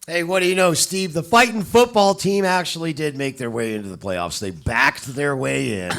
Hey, what do you know, Steve? The fighting football team actually did make their way into the playoffs. They backed their way in.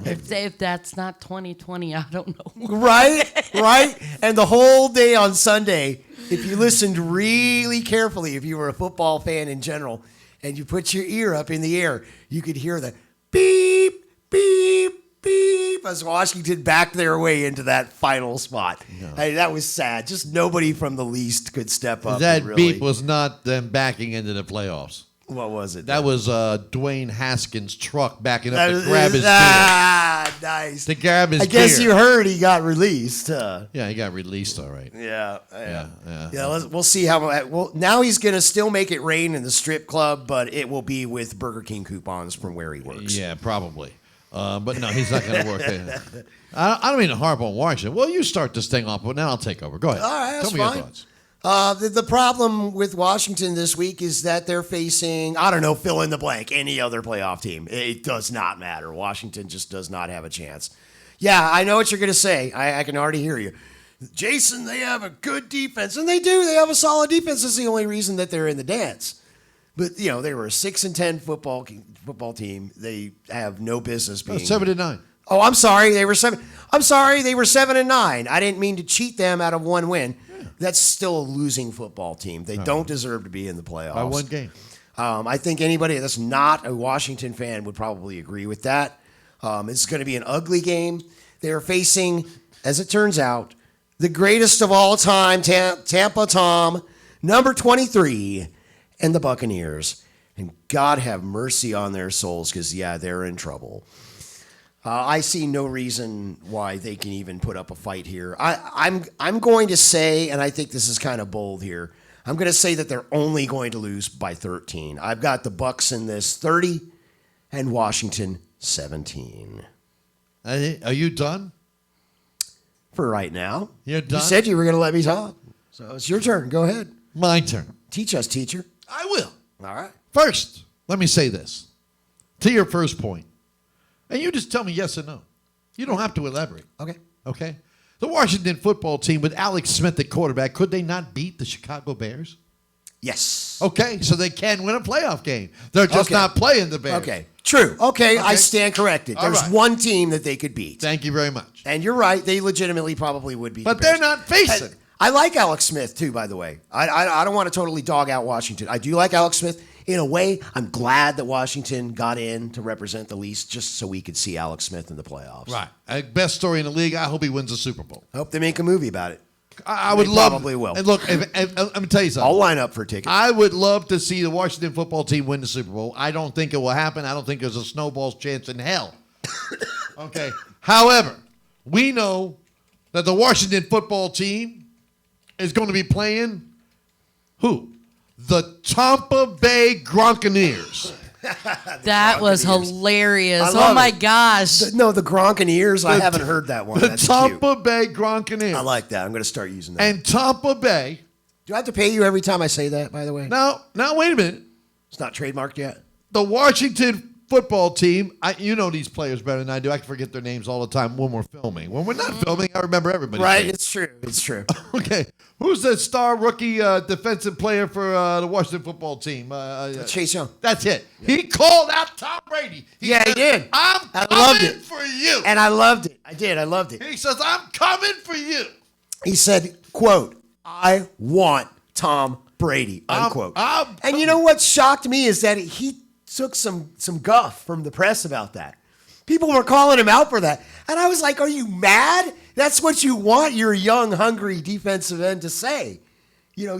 If that's not 2020, I don't know. Right? And the whole day on Sunday, if you listened really carefully, if you were a football fan in general, and you put your ear up in the air, you could hear the beep, beep, beep as Washington backed their way into that final spot. No. Hey, that was sad. Just nobody from the least could step up. That really... beep was not them backing into the playoffs. What was it? That was Dwayne Haskins' truck backing up to grab his beer. Nice. To grab his beer. I guess you heard he got released. Yeah, he got released, all right. Yeah. We'll see how. Well, now he's going to still make it rain in the strip club, but it will be with Burger King coupons from where he works. Yeah, probably. But no, he's not going to work there. I don't mean to harp on Washington. Well, you start this thing off, but now I'll take over. Go ahead. All right, that's Tell me fine. your thoughts. The problem with Washington this week is that they're facing, I don't know, fill in the blank, any other playoff team. It does not matter. Washington just does not have a chance. Yeah, I know what you're going to say. I can already hear you. Jason, they have a good defense. And they do. They have a solid defense. That's the only reason that they're in the dance. But, you know, they were a 6-10 football team. They have no business being 7-9. Oh, I'm sorry. They were 7. I'm sorry. They were 7-9. I didn't mean to cheat them out of one win. That's still a losing football team. They don't deserve to be in the playoffs. By one game. I think anybody that's not a Washington fan would probably agree with that. It's going to be an ugly game. They are facing, as it turns out, the greatest of all time, Tampa Tom, number 23, and the Buccaneers. And God have mercy on their souls because, yeah, they're in trouble. I see no reason why they can even put up a fight here. I'm going to say, and I think this is kind of bold here, I'm going to say that they're only going to lose by 13. I've got the Bucs in this 30 and Washington 17. Are you done? For right now. You're done? You said you were going to let me talk. So it's your turn. Go ahead. My turn. Teach us, teacher. I will. All right. First, let me say this. To your first point. And you just tell me yes or no. You don't have to elaborate. Okay? The Washington football team with Alex Smith at quarterback, could they not beat the Chicago Bears? Yes. Okay, so they can win a playoff game. They're just not playing the Bears. Okay, true. Okay, I stand corrected. There's one team that they could beat. Thank you very much. And you're right. They legitimately probably would beat But the Bears. they're not facing. I like Alex Smith, too, by the way. I don't want to totally dog out Washington. I do like Alex Smith. In a way, I'm glad that Washington got in to represent the least just so we could see Alex Smith in the playoffs. Right. Best story in the league. I hope he wins the Super Bowl. I hope they make a movie about it. I would love probably will. And look, let me tell you something. I'll line up for tickets. I would love to see the Washington football team win the Super Bowl. I don't think it will happen. I don't think there's a snowball's chance in hell. Okay. However, we know that the Washington football team is going to be playing who? The Tampa Bay Gronkaneers. That was hilarious. Oh my gosh. The Gronkaneers. I haven't heard that one. That's Tampa cute. Bay Gronkaneers. I like that. I'm going to start using that. And Tampa Bay. Do I have to pay you every time I say that, by the way? Now, wait a minute. It's not trademarked yet? The Washington football team, you know these players better than I do. I can forget their names all the time when we're filming. When we're not filming, I remember everybody. Right, it's true. It's true. Okay. Who's the star rookie defensive player for the Washington football team? Chase Young. That's it. Yeah. He called out Tom Brady. He did. I loved it for you. And I loved it. I loved it. He says, I'm coming for you. He said, quote, I want Tom Brady, unquote. And you know what shocked me is that he took some guff from the press about that. People were calling him out for that. And I was like, are you mad? That's what you want your young, hungry defensive end to say. You know,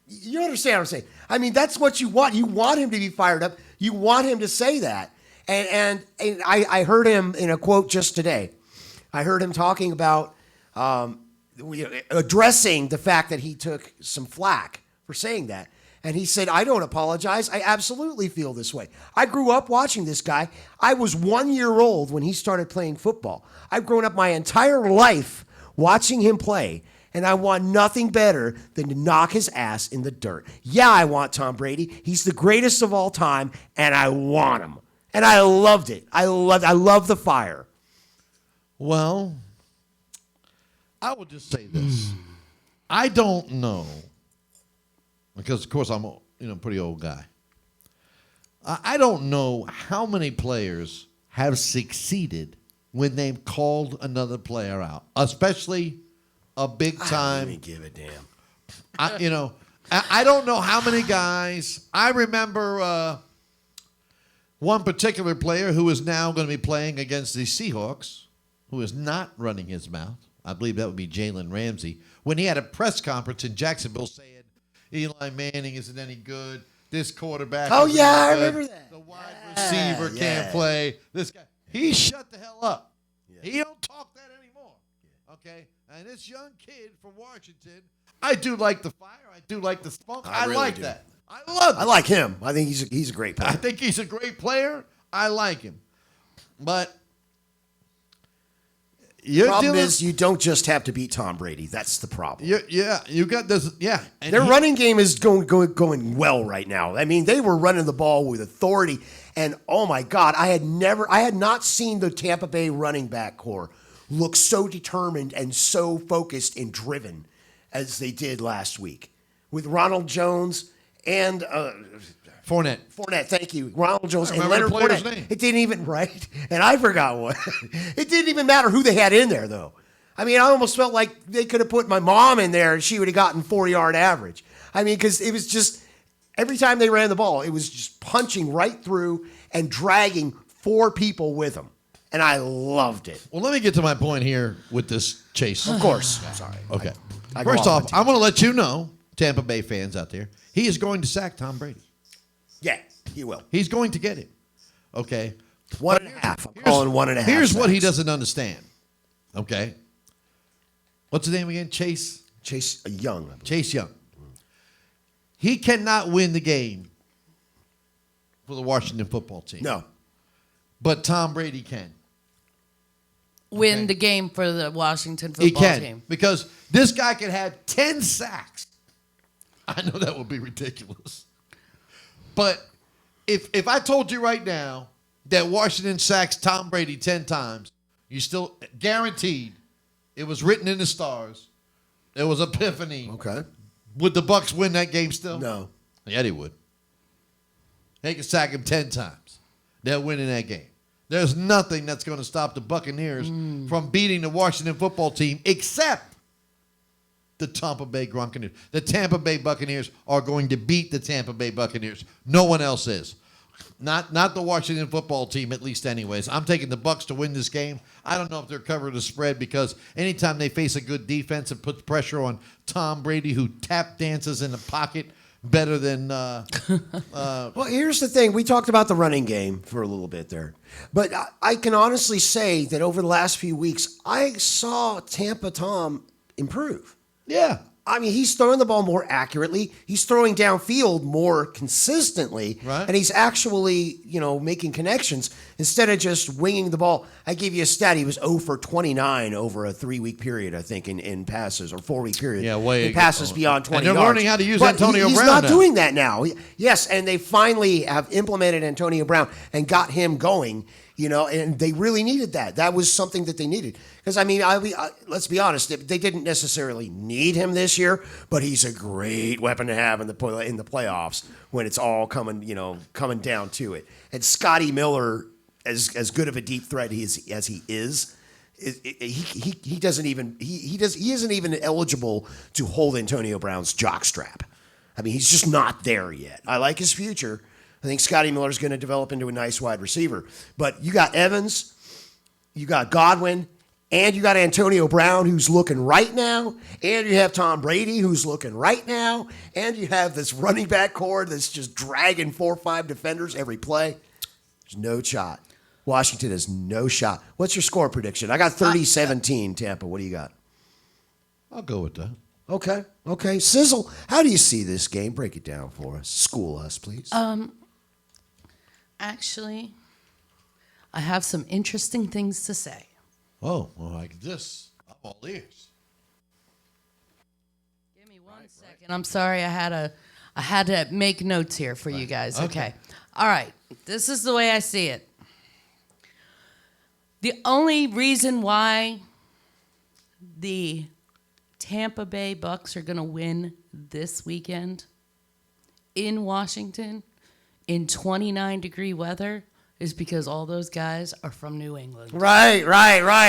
you understand what I'm saying? I mean, that's what you want. You want him to be fired up. You want him to say that. And I heard him in a quote just today. I heard him talking about addressing the fact that he took some flack for saying that. And he said, I don't apologize. I absolutely feel this way. I grew up watching this guy. I was 1 year old when he started playing football. I've grown up my entire life watching him play, and I want nothing better than to knock his ass in the dirt. Yeah, I want Tom Brady. He's the greatest of all time, and I want him. And I loved it. I love the fire. Well, I will just say this. I don't know because of course I'm a pretty old guy. I don't know how many players have succeeded when they've called another player out, especially a big I time. don't even give a damn. I don't know how many guys. I remember one particular player who is now going to be playing against the Seahawks, who is not running his mouth. I believe that would be Jalen Ramsey, when he had a press conference in Jacksonville saying Eli Manning isn't any good. This quarterback. Oh, isn't yeah, any I good. remember that. The wide receiver can't play. This guy. He shut the hell up. Yeah. He don't talk that anymore. Okay? And this young kid from Washington, I do like the fire. I do like the spunk. I really like do. that. I love it. I like him. I think he's a great player. I think he's a great player. I like him. But the problem is you don't just have to beat Tom Brady. That's the problem. You got this. Yeah. And Their running game is going well right now. I mean, they were running the ball with authority. And, oh, my God, I had not seen the Tampa Bay running back core look so determined and so focused and driven as they did last week with Ronald Jones and Fournette. Fournette, thank you. Ronald Jones and remember Leonard the player's Fournette. name. It didn't even, right? And I forgot what. It didn't even matter who they had in there, though. I mean, I almost felt like they could have put my mom in there and she would have gotten 4-yard average. I mean, because it was just, every time they ran the ball, it was just punching right through and dragging 4 people with them. And I loved it. Well, let me get to my point here with this chase. Of course. Sorry. Okay. I go First off off, my I'm going to let you know, Tampa Bay fans out there, he is going to sack Tom Brady. Yeah, he will. He's going to get him. Okay. 1.5. I'm calling 1.5. Here's what he sacks. doesn't understand. Okay. What's his name again? Chase Young. I believe. Chase Young. He cannot win the game for the Washington football team. No. But Tom Brady can. Win Okay. the game for the Washington He football can. team. Because this guy could have 10 sacks. I know that would be ridiculous. But if I told you right now that Washington sacks Tom Brady 10 times, you still guaranteed it was written in the stars. There was epiphany. Okay. Would the Bucs win that game still? No. Yeah, they would. They could sack him 10 times. They'll win in that game. There's nothing that's going to stop the Buccaneers from beating the Washington football team except the Tampa Bay Buccaneers. The Tampa Bay Buccaneers are going to beat the Tampa Bay Buccaneers. No one else is. Not the Washington football team, at least anyways. I'm taking the Bucs to win this game. I don't know if they're covering the spread because anytime they face a good defense and puts pressure on Tom Brady, who tap dances in the pocket better than Well, here's the thing. We talked about the running game for a little bit there. But I can honestly say that over the last few weeks, I saw Tampa Tom improve. yeah. I mean, he's throwing the ball more accurately. He's throwing downfield more consistently. Right. And he's actually, making connections instead of just winging the ball. I gave you a stat. He was 0 for 29 over a 3-week period, I think, in passes, or 4-week period. Yeah, way in passes beyond 20 And they're yards. learning how to use But Antonio he's Brown not now. doing that now. Yes, and they finally have implemented Antonio Brown and got him going. And they really needed that. That was something that they needed. Because, let's be honest, they didn't necessarily need him this year, but he's a great weapon to have in the playoffs when it's all coming down to it. And Scotty Miller, as good of a deep threat as he is, he isn't even eligible to hold Antonio Brown's jockstrap. I mean, he's just not there yet. I like his future. I think Scotty Miller's going to develop into a nice wide receiver. But you got Evans, you got Godwin, and you got Antonio Brown, who's looking right now, and you have Tom Brady, who's looking right now, and you have this running back core that's just dragging 4 or 5 defenders every play. There's no shot. Washington has no shot. What's your score prediction? I got 30-17, Tampa. What do you got? I'll go with that. Okay. Sizzle, how do you see this game? Break it down for us. School us, please. Actually, I have some interesting things to say. Oh, well, like this. I'm all ears. Give me one second. I'm sorry. I had to make notes here for you guys. Okay. All right. This is the way I see it. The only reason why the Tampa Bay Bucs are going to win this weekend in Washington in 29-degree weather is because all those guys are from New England. Right.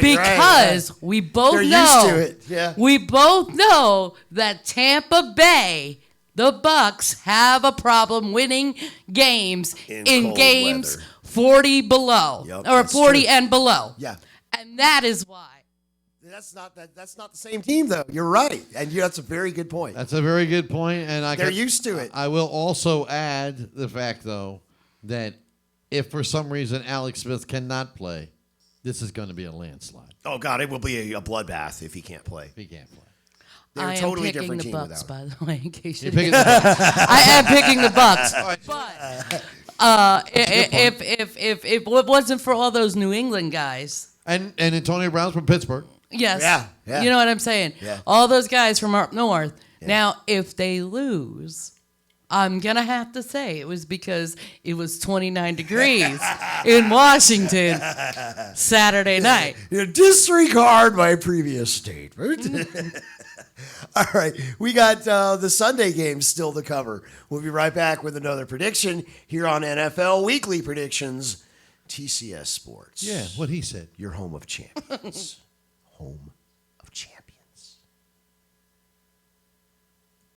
Because we both They're know, used to it, yeah. we both know that Tampa Bay, the Bucs, have a problem winning games In in cold games weather. 40 below Yep, or that's 40 true. and below. Yeah. And that is why. That's not the same team, though. You're right. And that's a very good point. That's a very good point, and They're used to it. I will also add the fact, though, that if for some reason Alex Smith cannot play, this is going to be a landslide. Oh, God, it will be a bloodbath if he can't play. If he can't play. They're I a am totally picking different the team Bucs, without by the way, in case You're you picking the Bucs. I am picking the Bucs. But if it wasn't for all those New England guys, and Antonio Brown's from Pittsburgh. yes, Yeah. you know what I'm saying. Yeah. All those guys from up north. Now, if they lose, I'm gonna have to say it was because it was 29 degrees in Washington Saturday night. You disregard my previous statement. All right, we got the Sunday games still to cover. We'll be right back with another prediction here on NFL Weekly Predictions, TCS Sports. Yeah, what he said. Your home of champions. Home of champions.